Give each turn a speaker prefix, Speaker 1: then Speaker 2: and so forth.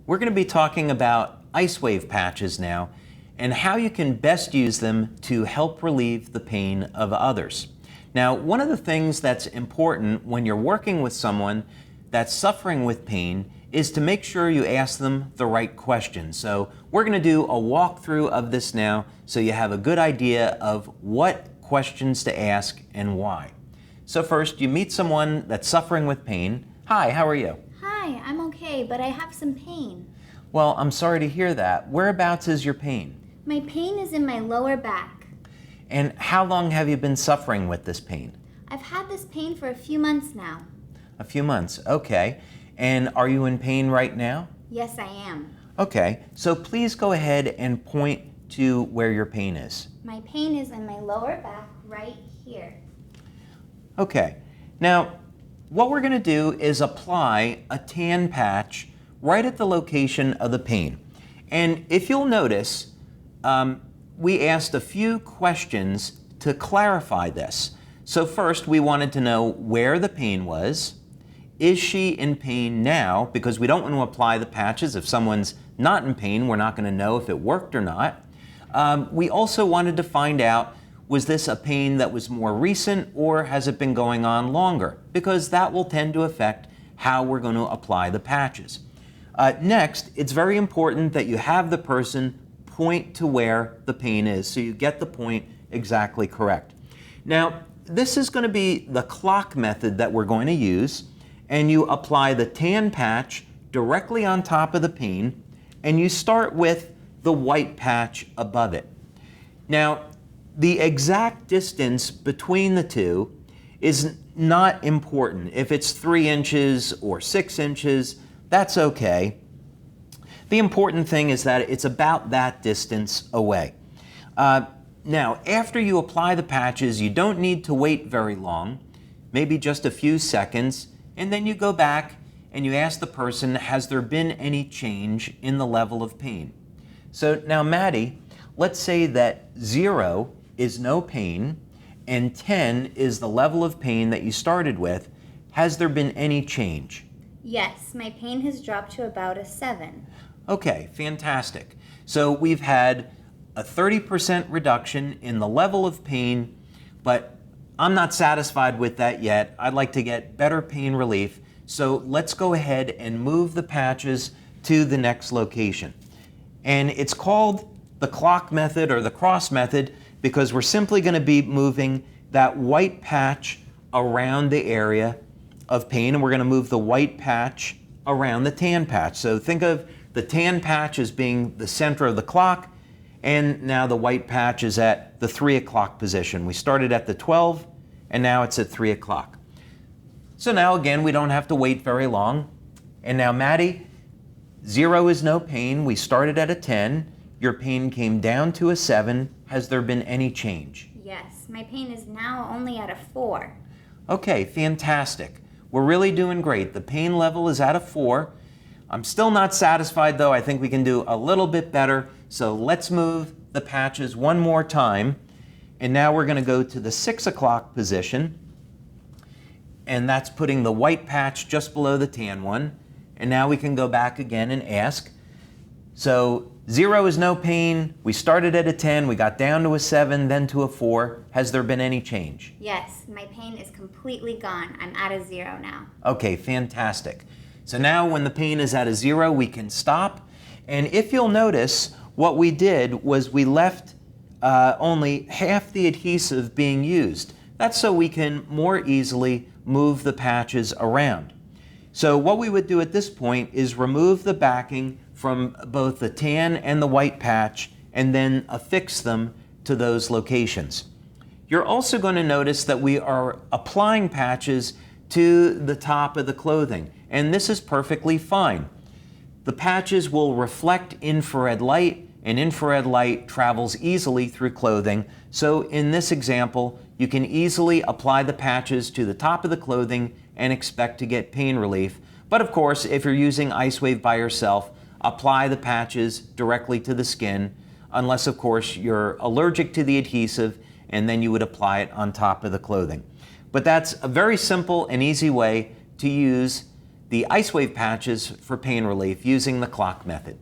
Speaker 1: We're going to be talking about Icewave patches now and how you can best use them to help relieve the pain of others. Now, one of the things that's important when you're working with someone that's suffering with pain is to make sure you ask them the right questions. So we're going to do a walkthrough of this now so you have a good idea of what questions to ask and why. So first, you meet someone that's suffering with pain. Hi, how are you?
Speaker 2: Hi, I'm okay, but I have some pain.
Speaker 1: Well, I'm sorry to hear that. Whereabouts is your pain?
Speaker 2: My pain is in my lower back.
Speaker 1: And how long have you been suffering with this pain?
Speaker 2: I've had this pain for a few months now.
Speaker 1: A few months, okay. And are you in pain right now?
Speaker 2: Yes, I am.
Speaker 1: Okay, so please go ahead and point to where your pain is.
Speaker 2: My pain is in my lower back right here.
Speaker 1: Okay, now what we're going to do is apply a tan patch right at the location of the pain. And if you'll notice, we asked a few questions to clarify this. So first, we wanted to know where the pain was. Is she in pain now? Because we don't want to apply the patches. If someone's not in pain, we're not going to know if it worked or not. We also wanted to find out, was this a pain that was more recent or has it been going on longer? Because that will tend to affect how we're going to apply the patches. Next, it's very important that you have the person point to where the pain is so you get the point exactly correct. Now, this is going to be the clock method that we're going to use, and you apply the tan patch directly on top of the pain, and you start with the white patch above it. Now, the exact distance between the two is not important. If it's 3 inches or 6 inches, that's okay. The important thing is that it's about that distance away. Now, after you apply the patches, you don't need to wait very long, maybe just a few seconds, and then you go back and you ask the person, has there been any change in the level of pain? So now, Maddie, let's say that 0 is no pain and 10 is the level of pain that you started with. Has there been any change?
Speaker 2: Yes, my pain has dropped to about a 7.
Speaker 1: Okay, fantastic. So we've had a 30% reduction in the level of pain, but I'm not satisfied with that yet. I'd like to get better pain relief. So let's go ahead and move the patches to the next location. And it's called the clock method or the cross method because we're simply going to be moving that white patch around the area of pain, and we're going to move the white patch around the tan patch. So think of the tan patch as being the center of the clock, and now the white patch is at the 3 o'clock position. We started at the 12, and now it's at 3 o'clock. So now again, we don't have to wait very long. And now, Maddie, 0 is no pain. We started at a 10. Your pain came down to a 7. Has there been any change?
Speaker 2: Yes, my pain is now only at a 4.
Speaker 1: Okay, fantastic. We're really doing great. The pain level is at a 4. I'm still not satisfied though. I think we can do a little bit better. So let's move the patches one more time. And now we're going to go to the 6 o'clock position. And that's putting the white patch just below the tan one. And now we can go back again and ask. So 0 is no pain. We started at a 10. We got down to a 7, then to a 4. Has there been any change?
Speaker 2: Yes, my pain is completely gone. I'm at a 0 now.
Speaker 1: Okay, fantastic. So now when the pain is at a 0, we can stop. And if you'll notice, what we did was we left only half the adhesive being used. That's so we can more easily move the patches around. So what we would do at this point is remove the backing from both the tan and the white patch and then affix them to those locations. You're also going to notice that we are applying patches to the top of the clothing, and this is perfectly fine. The patches will reflect infrared light, and infrared light travels easily through clothing. So in this example, you can easily apply the patches to the top of the clothing and expect to get pain relief. But of course, if you're using Icewave by yourself, apply the patches directly to the skin, unless of course you're allergic to the adhesive, and then you would apply it on top of the clothing. But that's a very simple and easy way to use the Icewave patches for pain relief using the clock method.